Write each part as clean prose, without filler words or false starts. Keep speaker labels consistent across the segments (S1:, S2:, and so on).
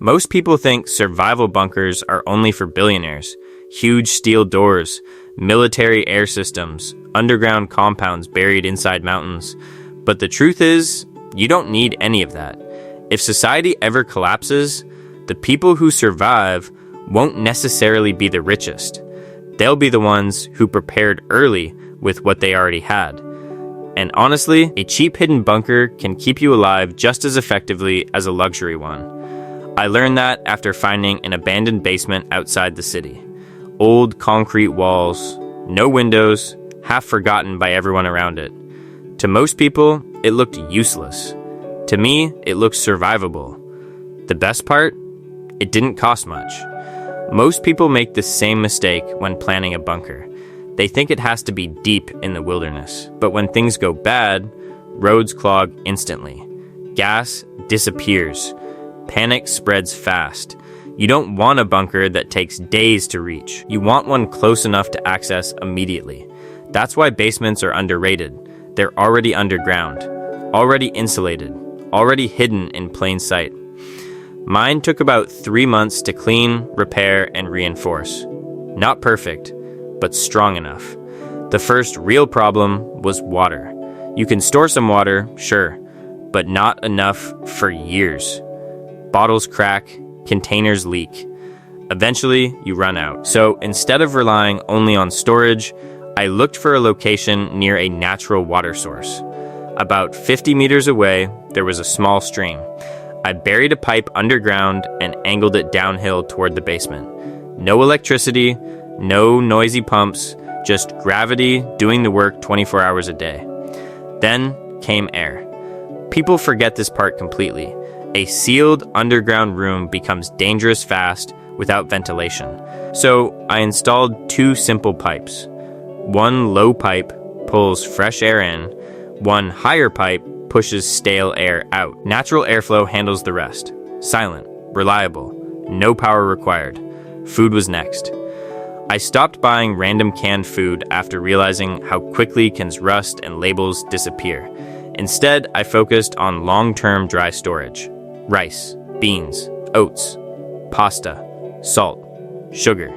S1: Most people think survival bunkers are only for billionaires. Huge steel doors, military air systems, underground compounds buried inside mountains. But the truth is, you don't need any of that. If society ever collapses, the people who survive won't necessarily be the richest. They'll be the ones who prepared early with what they already had. And honestly, a cheap hidden bunker can keep you alive just as effectively as a luxury one. I learned that after finding an abandoned basement outside the city. Old concrete walls, no windows, half forgotten by everyone around it. To most people, it looked useless. To me, it looked survivable. The best part? It didn't cost much. Most people make the same mistake when planning a bunker. They think it has to be deep in the wilderness. But when things go bad, roads clog instantly. Gas disappears. Panic spreads fast. You don't want a bunker that takes days to reach. You want one close enough to access immediately. That's why basements are underrated. They're already underground, already insulated, already hidden in plain sight. Mine took about 3 months to clean, repair, and reinforce. Not perfect, but strong enough. The first real problem was water. You can store some water, sure, but not enough for years. Bottles crack, containers leak. Eventually, you run out. So instead of relying only on storage, I looked for a location near a natural water source. About 50 meters away, there was a small stream. I buried a pipe underground and angled it downhill toward the basement. No electricity, no noisy pumps, just gravity doing the work 24 hours a day. Then came air. People forget this part completely. A sealed underground room becomes dangerous fast without ventilation. So I installed 2 simple pipes. One low pipe pulls fresh air in, one higher pipe pushes stale air out. Natural airflow handles the rest. Silent, reliable, no power required. Food was next. I stopped buying random canned food after realizing how quickly cans rust and labels disappear. Instead, I focused on long-term dry storage. Rice, beans, oats, pasta, salt, sugar.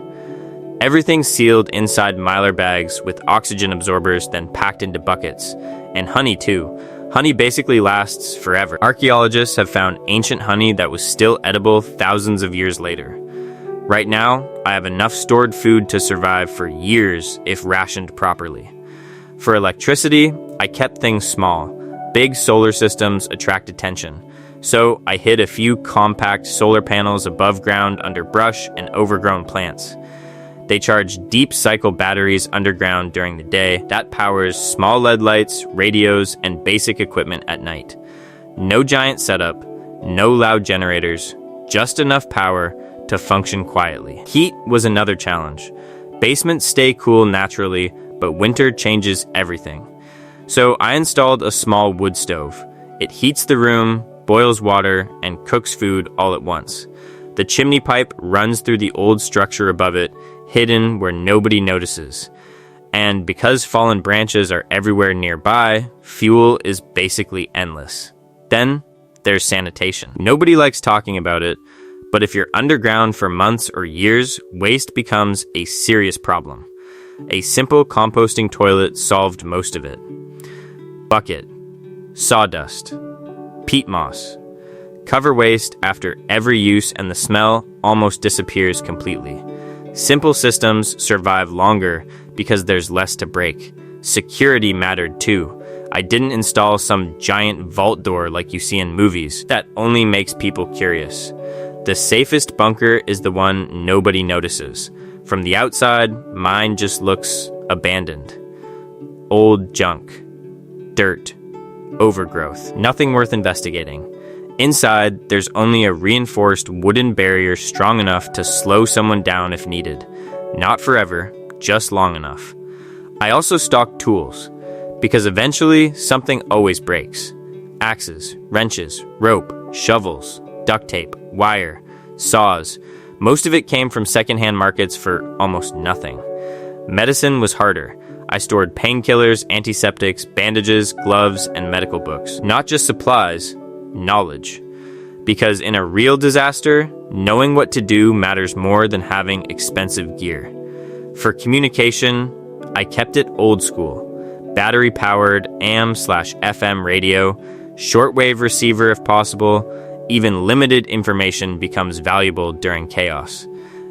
S1: Everything sealed inside Mylar bags with oxygen absorbers, then packed into buckets. And honey too. Honey basically lasts forever. Archaeologists have found ancient honey that was still edible thousands of years later. Right now, I have enough stored food to survive for years if rationed properly. For electricity, I kept things small. Big solar systems attract attention. So I hid a few compact solar panels above ground under brush and overgrown plants. They charge deep cycle batteries underground during the day that powers small LED lights, radios, and basic equipment at night. No giant setup, no loud generators, just enough power to function quietly. Heat was another challenge. Basements stay cool naturally, but winter changes everything. So I installed a small wood stove. It heats the room, boils water, and cooks food all at once. The chimney pipe runs through the old structure above it, hidden where nobody notices. And because fallen branches are everywhere nearby, fuel is basically endless. Then there's sanitation. Nobody likes talking about it, but if you're underground for months or years, waste becomes a serious problem. A simple composting toilet solved most of it. Bucket, sawdust, peat moss. Cover waste after every use and the smell almost disappears completely. Simple systems survive longer because there's less to break. Security mattered too. I didn't install some giant vault door like you see in movies. That only makes people curious. The safest bunker is the one nobody notices. From the outside, mine just looks abandoned. Old junk. Dirt. Overgrowth. Nothing worth investigating. Inside, there's only a reinforced wooden barrier strong enough to slow someone down if needed. Not forever, just long enough. I also stocked tools, because eventually something always breaks. Axes, wrenches, rope, shovels, duct tape, wire, saws. Most of it came from secondhand markets for almost nothing. Medicine was harder. I stored painkillers, antiseptics, bandages, gloves, and medical books. Not just supplies, knowledge. Because in a real disaster, knowing what to do matters more than having expensive gear. For communication, I kept it old school. Battery-powered AM/FM radio, shortwave receiver if possible. Even limited information becomes valuable during chaos.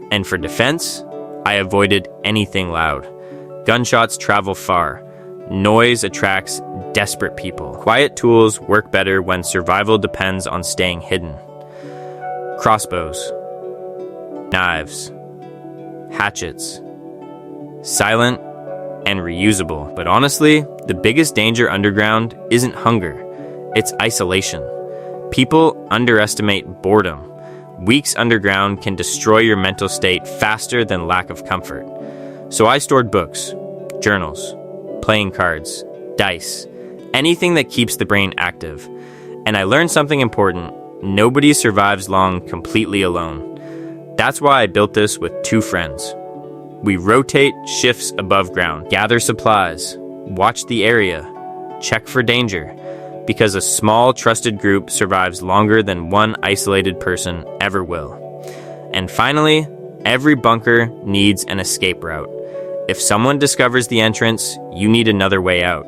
S1: And for defense, I avoided anything loud. Gunshots travel far. Noise attracts desperate people. Quiet tools work better when survival depends on staying hidden. Crossbows, knives, hatchets, silent and reusable. But honestly, the biggest danger underground isn't hunger, it's isolation. People underestimate boredom. Weeks underground can destroy your mental state faster than lack of comfort. So I stored books, journals, playing cards, dice, anything that keeps the brain active. And I learned something important. Nobody survives long completely alone. That's why I built this with 2 friends. We rotate shifts above ground, gather supplies, watch the area, check for danger, because a small, trusted group survives longer than one isolated person ever will. And finally, every bunker needs an escape route. If someone discovers the entrance, you need another way out.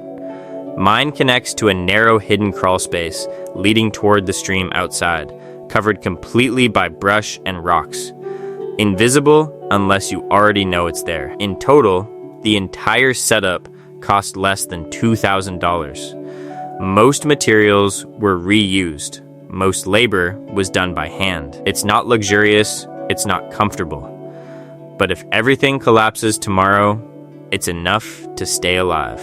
S1: Mine connects to a narrow hidden crawl space leading toward the stream outside, covered completely by brush and rocks. Invisible unless you already know it's there. In total, the entire setup cost less than $2,000. Most materials were reused. Most labor was done by hand. It's not luxurious, it's not comfortable. But if everything collapses tomorrow, it's enough to stay alive.